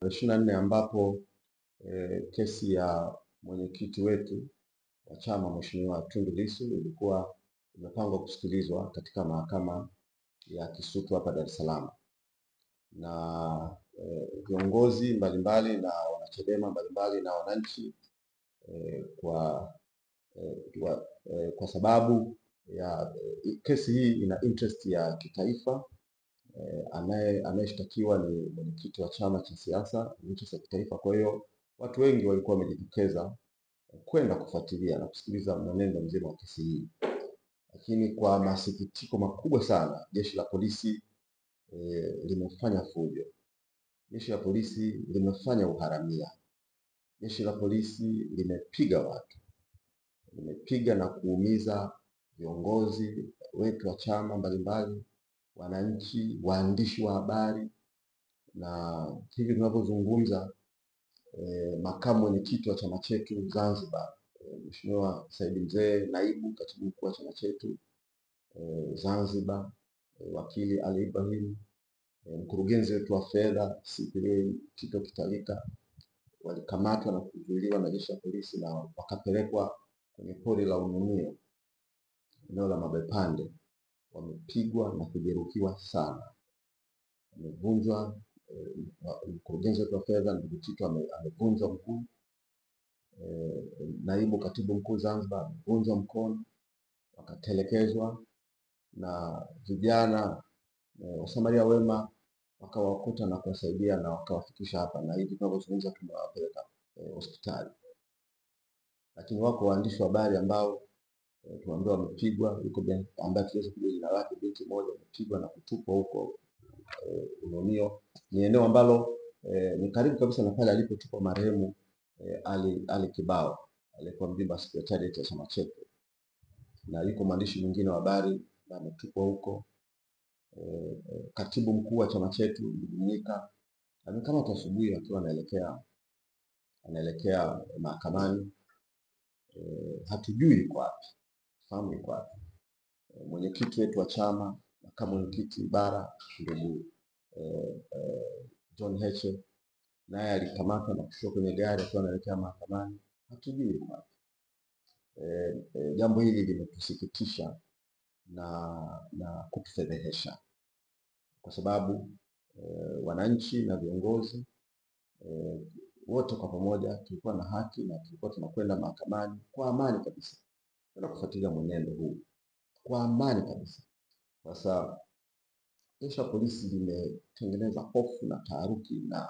Aprili 24 ambapo kesi ya mwenyekiti wetu wa chama Mheshimiwa Tundu Lissu ilikuwa imepangwa kusikilizwa katika mahakama ya Kisutu hapa Dar es Salaam, na viongozi mbalimbali na wanachadema mbalimbali na wananchi kwa sababu ya kesi hii ina interest ya kitaifa. Anayeshtakiwa ni mwenyekiti wa chama cha siasa cha kitaifa. Kwa hiyo watu wengi walikuwa wamejitokeza kwenda kufuatilia na kusikiliza mwenendo mzima wa kesi hii, lakini kwa masikitiko makubwa sana jeshi la polisi limefanya fujo, jeshi la polisi limefanya uharamia, jeshi la polisi limepiga watu, limepiga na kuumiza viongozi wetu wa chama mbalimbali, wananchi, waandishi wa habari. Na hivi tunavyozungumza, makamu mwenyekiti wa chama chetu Zanzibar, Mheshimiwa Said Mzee, naibu katibu mkuu wa chama chetu Zanzibar, wakili Ali Ibrahim, mkurugenzi wetu wa fedha CPA Tito Kitalika, walikamatwa na kuzuiliwa na jeshi la polisi na wakapelekwa kwenye pori la Ununio, eneo la Mabepande. Wamepigwa na kujeruhiwa sana, wamevunjwa. Mkurugenzi wetu wa fedha ndugu Tito amevunjwa mguu, naibu katibu mkuu Zanzibar amevunjwa mkono, wakatelekezwa na vijana wasamaria wema wakawakuta na kuwasaidia na wakawafikisha hapa, na hivi tunavyozungumza tumewapeleka hospitali. Lakini wako waandishi wa habari ambao tunaambiwa wamepigwa, yuko ambaye tuweze kujua jina lake, binti moja amepigwa na kutupwa huko Ununio. Ni eneo ambalo ni karibu kabisa na pale alipotupwa marehemu Ali Kibao aliyekuwa mjumbe sekretarieti ya chama chetu, na yuko mwandishi mwingine wa habari na ametupwa huko. Katibu mkuu wa chama chetu Mnyika amekamatwa asubuhi akiwa anaelekea mahakamani. Hatujui yuko wapi, fahamu yuko wapi. Mwenyekiti wetu wa chama, makamu mwenyekiti bara ndugu John Heche, naye alikamatwa na kushikwa kwenye gari akiwa anaelekea mahakamani. Hatujui yuko wapi. Jambo hili limetusikitisha na kutufedhehesha, kwa sababu wananchi na viongozi wote kwa pamoja tulikuwa na haki na tulikuwa tunakwenda mahakamani kwa amani kabisa na kufuatilia mwenendo huu kwa amani kabisa. Sasa jeshi la polisi limetengeneza hofu na taharuki na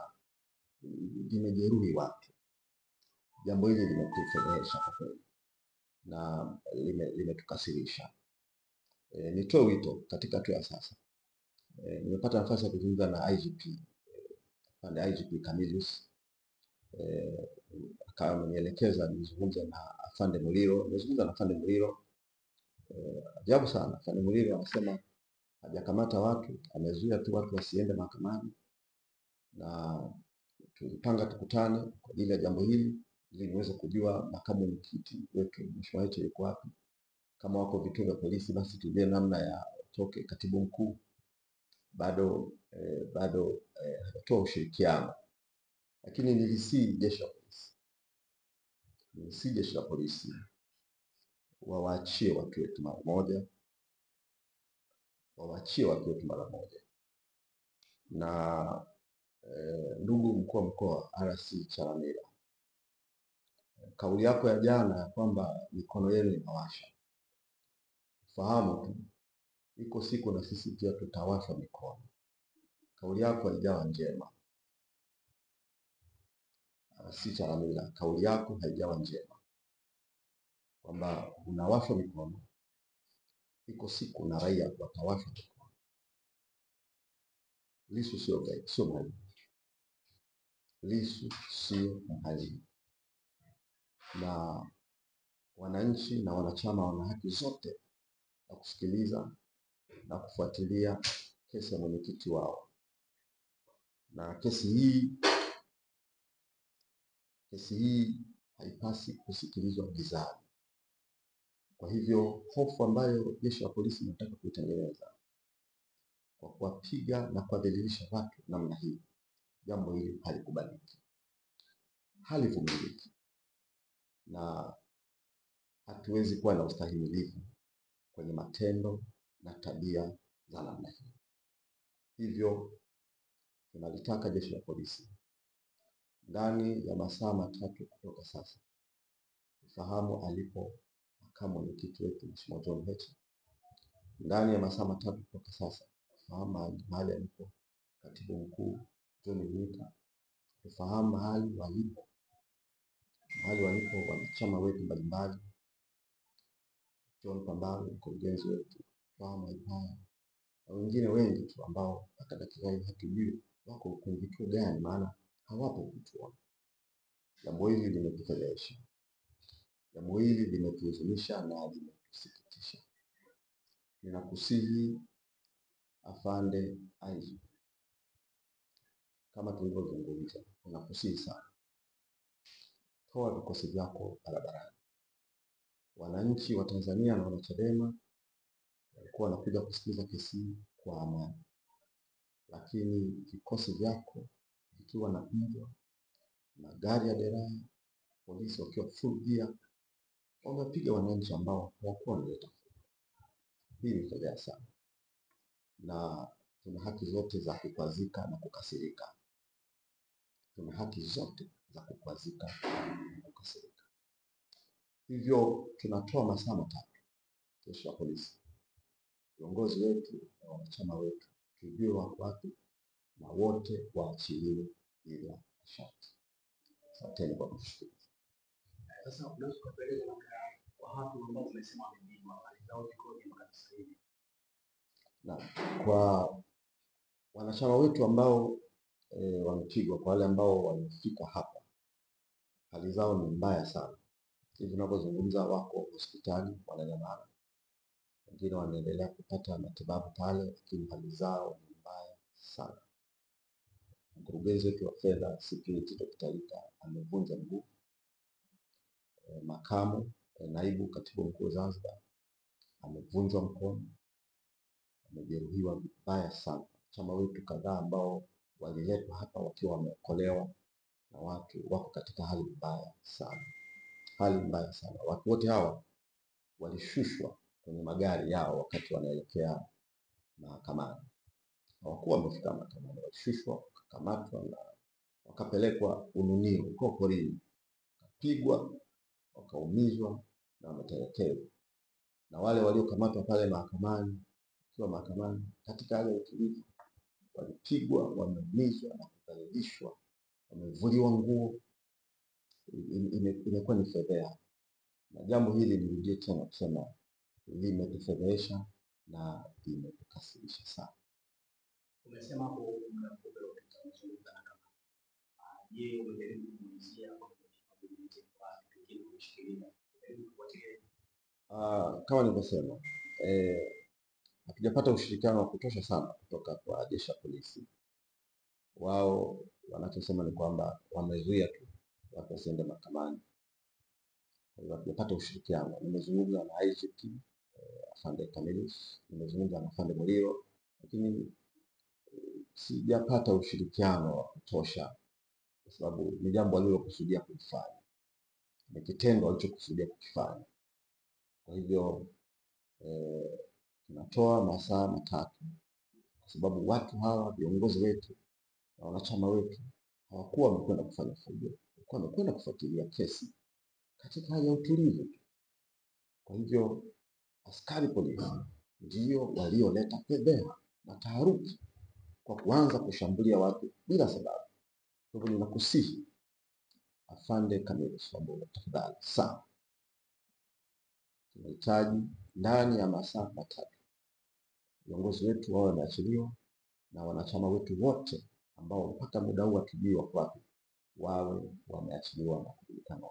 limejeruhi watu. Jambo hili limetufedhehesha kwa kweli na limetukasirisha. Nitoe wito katika hatua ya sasa. Nimepata nafasi ya kuzungumza na IGP Camillus, akawa amenielekeza nizungumze na Afande Muliro. Nimezungumza na Afande Muliro. Ajabu sana, Afande Muliro anasema hajakamata watu, amezuia tu watu wasiende mahakamani, na tulipanga tukutane kwa ajili ya jambo hili ili niweze kujua makamu mwenyekiti wetu Mheshimiwa Heche yuko wapi. Kama wako vituo vya polisi basi tujue namna ya toke. Katibu mkuu bado hajatoa ushirikiano, lakini nilisii jeshi la polisi wawaachie watu wetu mara moja, na ndugu mkuu wa mkoa RC Chalamila, kauli yako ya jana ya kwamba mikono yenu inawasha, fahamu tu iko siku na sisi pia tutawashwa mikono. Kauli yako haijawa njema RC Chalamila, kauli yako haijawa njema kwamba unawashwa mikono. Iko siku na raia watawashwa mikono. Lissu sio mhalifu. Lissu sio mhalifu, na wananchi na wanachama wana haki zote na kusikiliza na kufuatilia kesi ya mwenyekiti wao, na kesi hii haipasi kusikilizwa gizani. Kwa hivyo hofu ambayo jeshi la polisi linataka kuitengeneza kwa kuwapiga na kuwadhalilisha watu namna hii Jambo hili halikubaliki, halivumiliki, na hatuwezi kuwa na ustahimilivu kwenye matendo na tabia za namna hii. Hivyo tunalitaka Jeshi la Polisi ndani ya masaa matatu kutoka sasa tufahamu alipo makamu mwenyekiti wetu Mheshimiwa John Heche. Ndani ya masaa matatu kutoka sasa tufahamu mahali alipo katibu mkuu John Mnyika. Tufahamu mahali walipo wanachama wetu mbalimbali, John Pambano mkurugenzi wetu, tufahamu Ipaya na wengine wengi tu ambao mpaka dakika hii hatujui wako kwenye vituo gani, maana hawapo vituoni. Jambo hili limetufedhehesha, jambo hili limetuhuzunisha na limetusikitisha. Ninakusihi afande IGP, kama tulivyozungumza, ninakusihi sana, toa vikosi vyako barabarani. Wananchi wa Tanzania na wanachadema walikuwa wanakuja kusikiliza kesi kwa amani, lakini vikosi vyako vikiwa na mbwa, magari ya deraya, polisi wakiwa full gear, wamepiga wananchi ambao hawakuwa wanaleta fujo. Hii ni fedheha sana, na tuna haki zote za kukwazika na kukasirika. Tuna haki zote za kukwazika na kukasirika. Hivyo tunatoa masaa matatu, Jeshi la Polisi, viongozi wetu na wanachama wetu tujue wako wapi na wote waachiliwe bila masharti. Asanteni kwa kusikiliza. Sasa unaweza kueleza kwa hapo ambao umesema wamepigwa hali zao zikoje mpaka sasa hivi? Na kwa wanachama wetu ambao wamepigwa, kwa wale ambao wamefika hapa, hali zao ni mbaya sana. Hivi tunapozungumza wako hospitali wananyamana, wengine wanaendelea kupata matibabu pale, lakini hali zao ni mbaya sana. Mkurugenzi wetu wa fedha CPA Dr. Rita amevunja mguu. Makamu naibu katibu mkuu Zanzibar amevunjwa mkono, amejeruhiwa vibaya sana. Chama wetu kadhaa ambao waliletwa hapa wakiwa wameokolewa na watu wako katika hali mbaya sana, hali mbaya sana. Watu wote hawa walishushwa kwenye magari yao wakati wanaelekea mahakamani, hawakuwa wamefika mahakamani, walishushwa wakakamatwa na wakapelekwa Ununio huko porini, wakapigwa, wakaumizwa na wametelekezwa. Na wale waliokamatwa pale mahakamani, wakiwa mahakamani katika hali ya utulivu, walipigwa, wameumizwa na kudhalilishwa, wamevuliwa nguo. Imekuwa ni fedheha, na jambo hili nirudie tena kusema limetufedhehesha na limetukasirisha sana. Umesema hapo mnazungumza na kama je, umejaribu kuulizia kwa kipindi kushikilia kama nilivyosema, hatujapata ushirikiano wa kutosha sana kutoka kwa Jeshi la Polisi. Wao wanachosema ni kwamba wamezuia tu watu wasiende mahakamani. Hatujapata ushirikiano. Nimezungumza na IGP afande Kamilus, nimezungumza na afande Muliro, lakini sijapata ushirikiano wa kutosha, kwa sababu ni jambo alilokusudia kufanya, ni kitendo alichokusudia kukifanya. Kwa hivyo tunatoa masaa matatu, kwa sababu watu hawa viongozi wetu na wanachama wetu hawakuwa wamekwenda kufanya fujo, walikuwa wamekwenda kufuatilia kesi katika hali ya utulivu. Kwa hivyo askari polisi ndio walioleta fedheha na taharuki kwa kuanza kushambulia watu bila sababu. Kwa hivyo ninakusihi afande Kamilus, tafadhali sana, tunahitaji ndani ya masaa matatu viongozi wetu wawe wameachiliwa na wanachama wetu wote ambao mpaka muda huu hatujui wako wapi wawe wameachiliwa na kujulikana.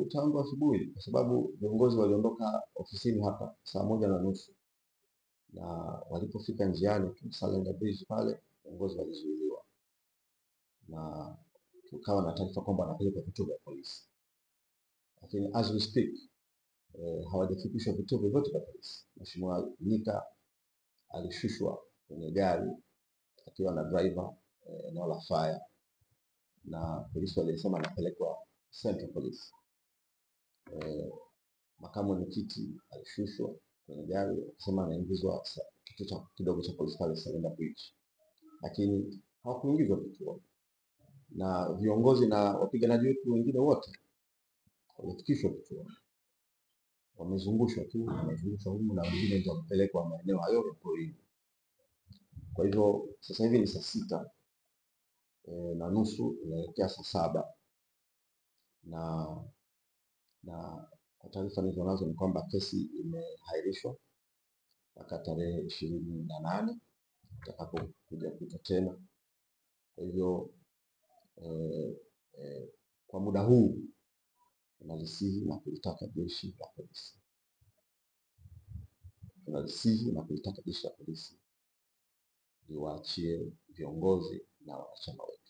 Tangu asubuhi, kwa sababu viongozi waliondoka ofisini hapa saa 1:30 na walipofika njiani Salenda Bridge pale viongozi walizuiliwa, na tukawa na taarifa kwamba wanapelekwa vituo vya polisi, lakini as we speak hawajafikishwa vituo vyovyote vya polisi. Mheshimiwa Mnyika alishushwa kwenye gari akiwa na driver eneo la fire, na polisi walisema anapelekwa Central Police. Makamu mwenyekiti alishushwa kwenye gari akisema anaingizwa kituo kidogo cha polisi pale Salenda Bridge, lakini hawakuingizwa vituo, na viongozi na wapiganaji wetu wengine wote walifikishwa vituo, wamezungushwa tu, wamezungushwa humu na wengine ndio wamepelekwa maeneo hayo ya porini. Kwa hivyo sasa hivi ni saa 6:30 inaelekea saa 7, na kwa taarifa nilizonazo ni kwamba kesi imehairishwa mpaka tarehe 28 itakapokuja kuitwa tena. Kwa hivyo kwa muda huu tunalisihi na kulitaka jeshi la polisi liwaachie viongozi na wanachama wetu.